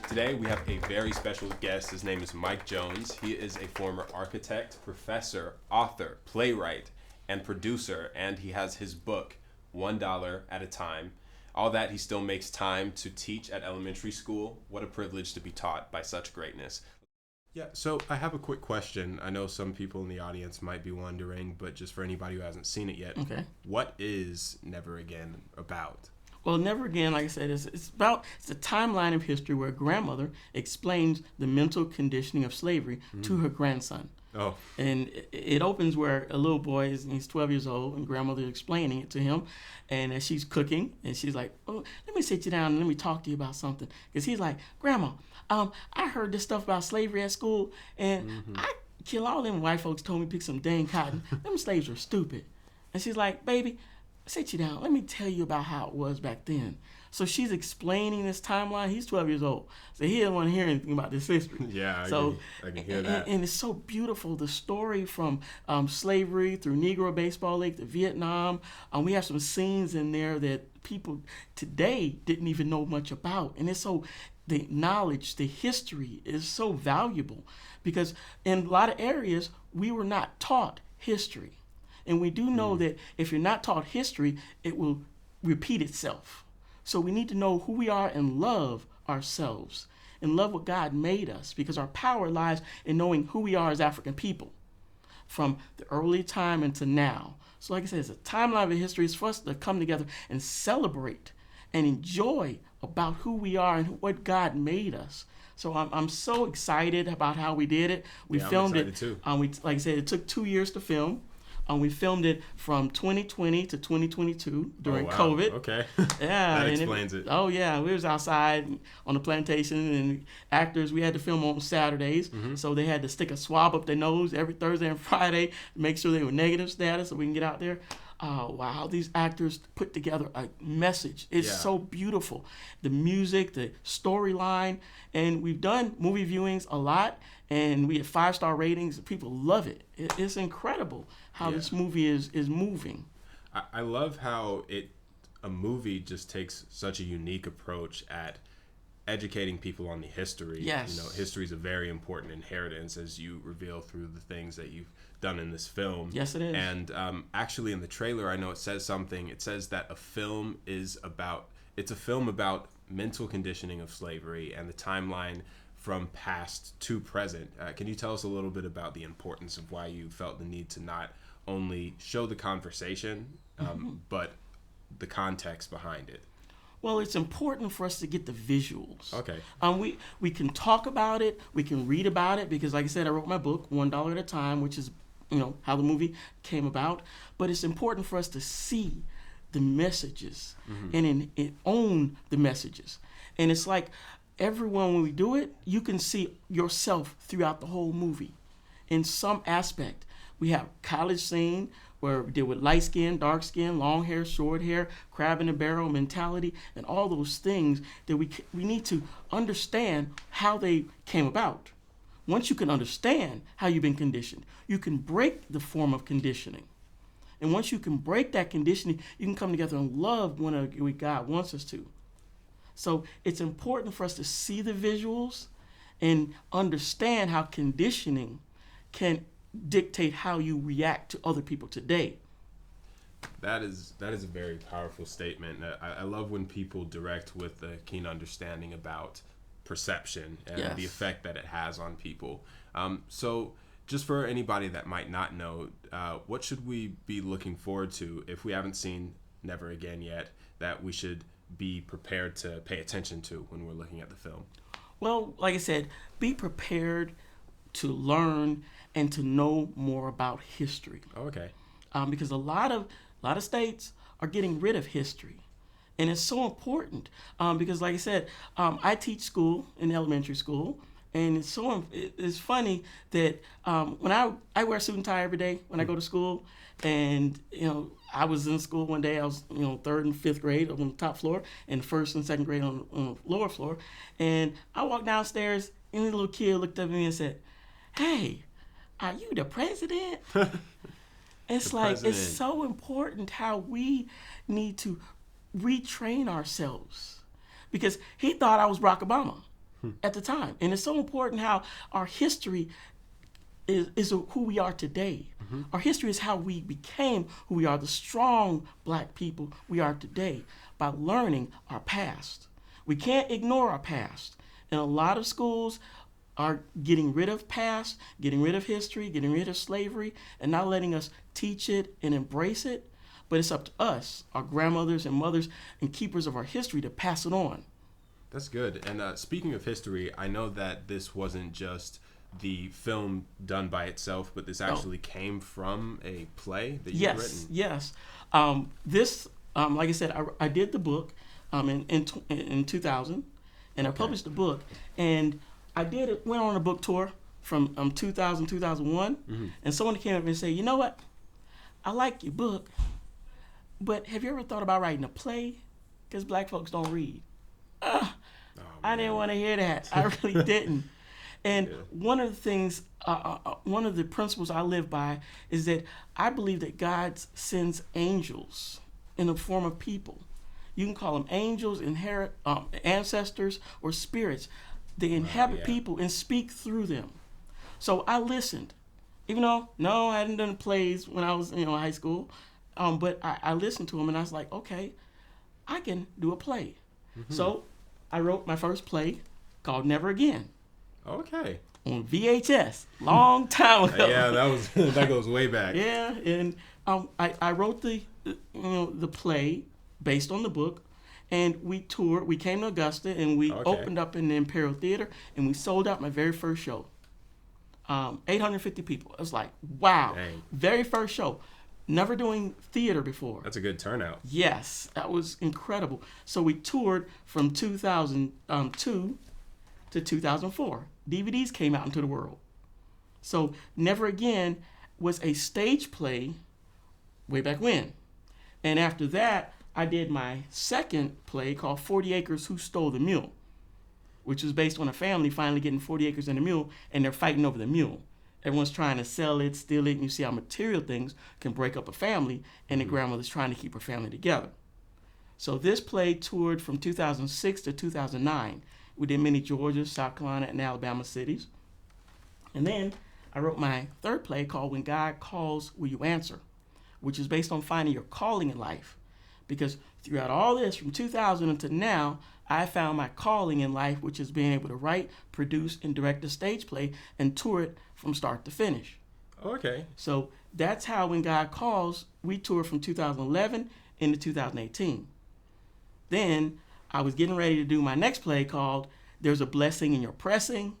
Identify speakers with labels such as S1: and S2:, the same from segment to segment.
S1: Today we have a very special guest. His name is Mike Jones. He is a former architect, professor, author, playwright, and producer, and he has his book, $1 at a Time. All that, he still makes time to teach at elementary school. What a privilege to be taught by such greatness. Yeah, so I have a quick question. I know some people in the audience might be wondering, but just for anybody who hasn't seen it yet, What is Never Again about?
S2: Well, Never Again, like I said, it's a timeline of history where a grandmother explains the mental conditioning of slavery to her grandson.
S1: Oh.
S2: And it opens where a little boy he's 12 years old, and grandmother is explaining it to him. And as she's cooking, and she's like, "Oh, let me sit you down and let me talk to you about something." Because he's like, "Grandma, I heard this stuff about slavery at school, and I kill all them white folks told me to pick some dang cotton. Them slaves are stupid." And she's like, "Baby, sit you down. Let me tell you about how it was back then." So she's explaining this timeline. He's 12 years old, so he doesn't want to hear anything about this history.
S1: Yeah, I can hear that.
S2: And it's so beautiful, the story from slavery through Negro Baseball League to Vietnam. We have some scenes in there that people today didn't even know much about. And it's so, the knowledge, the history is so valuable because in a lot of areas, we were not taught history. And we do know that if you're not taught history, it will repeat itself. So we need to know who we are and love ourselves and love what God made us, because our power lies in knowing who we are as African people from the early time into now. So like I said, it's a timeline of history. It's for us to come together and celebrate and enjoy about who we are and what God made us. So I'm so excited about how we did it. We filmed it. Too. Like I said, it took 2 years to film. We filmed it from 2020 to 2022 during COVID.
S1: Okay.
S2: Yeah.
S1: That explains it.
S2: Oh, yeah. We was outside on the plantation, and actors, we had to film on Saturdays. So they had to stick a swab up their nose every Thursday and Friday to make sure they were negative status so we can get out there. Wow, these actors put together a message. It's so beautiful. The music, the storyline, and we've done movie viewings a lot, and we have 5-star ratings. People love it. It's incredible how this movie is moving.
S1: I love how a movie just takes such a unique approach at educating people on the history.
S2: Yes.
S1: You know, history is a very important inheritance, as you reveal through the things that you've done in this film.
S2: Yes, it is.
S1: And actually in the trailer, I know it says something. It says that it's a film about mental conditioning of slavery and the timeline from past to present. Can you tell us a little bit about the importance of why you felt the need to not only show the conversation, but the context behind it?
S2: Well, it's important for us to get the visuals.
S1: Okay.
S2: We can talk about it, we can read about it, because like I said, I wrote my book, $1 at a Time, which is, how the movie came about. But it's important for us to see the messages and own the messages. And it's like everyone, when we do it, you can see yourself throughout the whole movie in some aspect. We have college scene where we deal with light skin, dark skin, long hair, short hair, crab in a barrel mentality, and all those things that we need to understand how they came about. Once you can understand how you've been conditioned, you can break the form of conditioning. And once you can break that conditioning, you can come together and love one another the way God wants us to. So it's important for us to see the visuals and understand how conditioning can dictate how you react to other people today.
S1: That is a very powerful statement. I love when people direct with a keen understanding about perception and the effect that it has on people. So just for anybody that might not know, what should we be looking forward to if we haven't seen Never Again yet, that we should be prepared to pay attention to when we're looking at the film?
S2: Well, like I said, be prepared to learn and to know more about history.
S1: Okay.
S2: Because a lot of states are getting rid of history. And it's so important because, like I said, I teach school in elementary school, and it's funny that when I wear a suit and tie every day when I go to school, and I was in school one day. I was 3rd and 5th grade on the top floor, and 1st and 2nd grade on the lower floor, and I walked downstairs, and the little kid looked up at me and said, "Hey, are you the president?" It's so important how we need to retrain ourselves, because he thought I was Barack Obama. at the time. And it's so important how our history is who we are today. Our history is how we became who we are, the strong black people we are today, by learning our past. We can't ignore our past. And a lot of schools are getting rid of past, getting rid of history, getting rid of slavery, and not letting us teach it and embrace it. But it's up to us, our grandmothers and mothers and keepers of our history, to pass it on.
S1: That's good. And speaking of history, I know that this wasn't just the film done by itself, but this actually came from a play that you've written.
S2: Yes. This, like I said, I did the book in 2000, and I published the book, and went on a book tour from 2000, 2001, and someone came up and said, you know what, I like your book, but have you ever thought about writing a play? Because black folks don't read. I didn't want to hear that. I really didn't. And one of the things, one of the principles I live by is that I believe that God sends angels in the form of people. You can call them angels, ancestors, or spirits. They inhabit people and speak through them. So I listened, even though, no, I hadn't done plays when I was in high school, but I listened to them, and I was like, okay, I can do a play. So I wrote my first play called Never Again.
S1: Okay.
S2: On VHS, long time ago.
S1: Yeah, that goes way back.
S2: Yeah, and I wrote the play based on the book, and we toured. We came to Augusta, and we opened up in the Imperial Theater, and we sold out my very first show. 850 people. I was like, wow. Dang. Very first show. Never doing theater before.
S1: That's a good turnout.
S2: Yes, that was incredible. So we toured from 2002 to 2004. DVDs came out into the world. So Never Again was a stage play way back when. And after that, I did my second play called 40 Acres, Who Stole the Mule, which was based on a family finally getting 40 acres and a mule, and they're fighting over the mule. Everyone's trying to sell it, steal it, and you see how material things can break up a family, and the grandmother's trying to keep her family together. So this play toured from 2006 to 2009. We did many Georgia, South Carolina, and Alabama cities. And then I wrote my third play called When God Calls, Will You Answer?, which is based on finding your calling in life. Because throughout all this, from 2000 until now, I found my calling in life, which is being able to write, produce, and direct a stage play and tour it from start to finish.
S1: Okay.
S2: So that's how When God Calls, we toured from 2011 into 2018. Then I was getting ready to do my next play called There's a Blessing in Your Pressing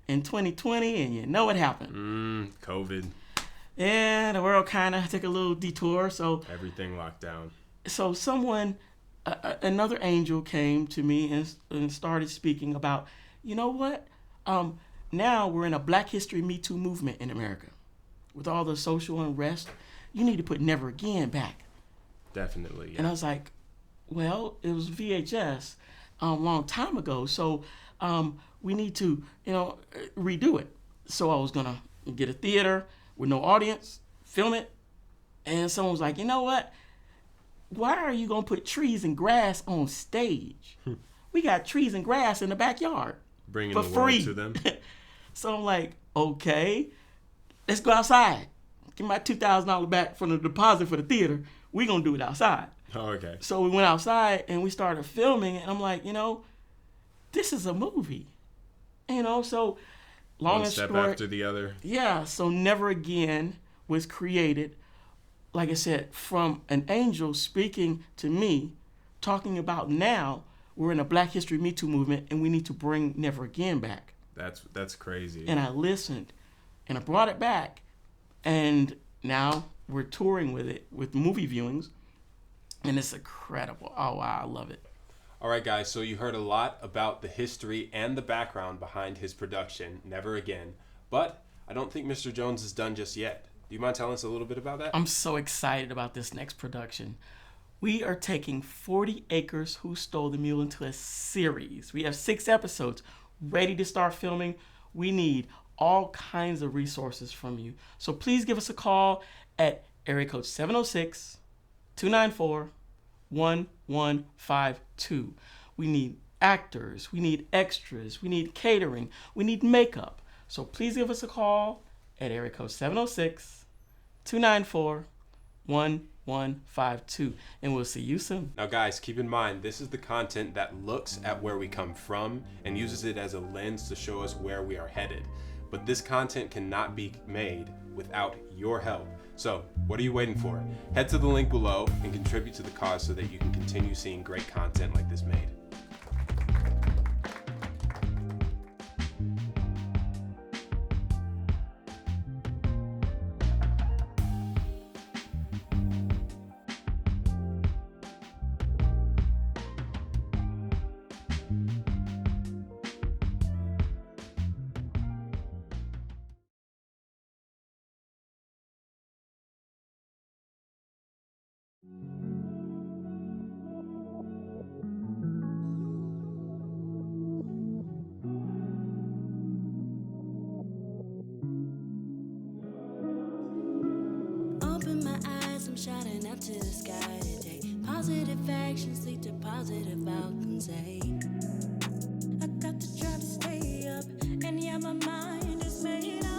S2: in 2020, and you know what happened.
S1: COVID.
S2: Yeah, the world kind of took a little detour. So
S1: everything locked down.
S2: So someone, another angel came to me and started speaking about, you know what? Now we're in a Black History Me Too movement in America. With all the social unrest, you need to put Never Again back.
S1: Definitely, yeah.
S2: And I was like, well, it was VHS a long time ago, so we need to, redo it. So I was going to get a theater with no audience, film it, and someone was like, you know what? Why are you going to put trees and grass on stage? We got trees and grass in the backyard.
S1: Bringing
S2: for
S1: the
S2: free.
S1: world to them.
S2: So I'm like, okay, let's go outside. Give my $2,000 back from the deposit for the theater. We're going to do it outside.
S1: Oh, okay.
S2: So we went outside and we started filming, and I'm like, this is a movie. So long
S1: One
S2: and
S1: step
S2: short,
S1: after the other.
S2: Yeah, so Never Again was created, like I said, from an angel speaking to me, talking about now we're in a Black History Me Too movement and we need to bring Never Again back.
S1: That's crazy.
S2: And I listened and I brought it back, and now we're touring with it with movie viewings, and it's incredible. Oh, wow, I love it.
S1: All right, guys, so you heard a lot about the history and the background behind his production, Never Again, but I don't think Mr. Jones is done just yet. Do you mind telling us a little bit about that?
S2: I'm so excited about this next production. We are taking 40 Acres, Who Stole the Mule into a series. We have 6 episodes ready to start filming. We need all kinds of resources from you. So please give us a call at area code 706-294-1152. We need actors, we need extras, we need catering, we need makeup. So please give us a call at area code 706-294-1152, and we'll see you soon.
S1: Now guys, keep in mind, this is the content that looks at where we come from and uses it as a lens to show us where we are headed. But this content cannot be made without your help. So what are you waiting for? Head to the link below and contribute to the cause so that you can continue seeing great content like this made.
S3: Open my eyes, I'm shouting out to the sky today. Positive actions lead to positive outcomes, eh? I got to try to stay up, and yeah, my mind is made up.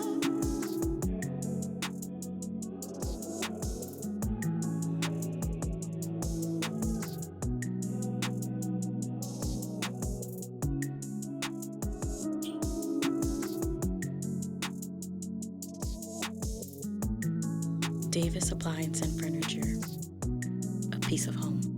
S3: Davis Appliance and Furniture, a piece of home.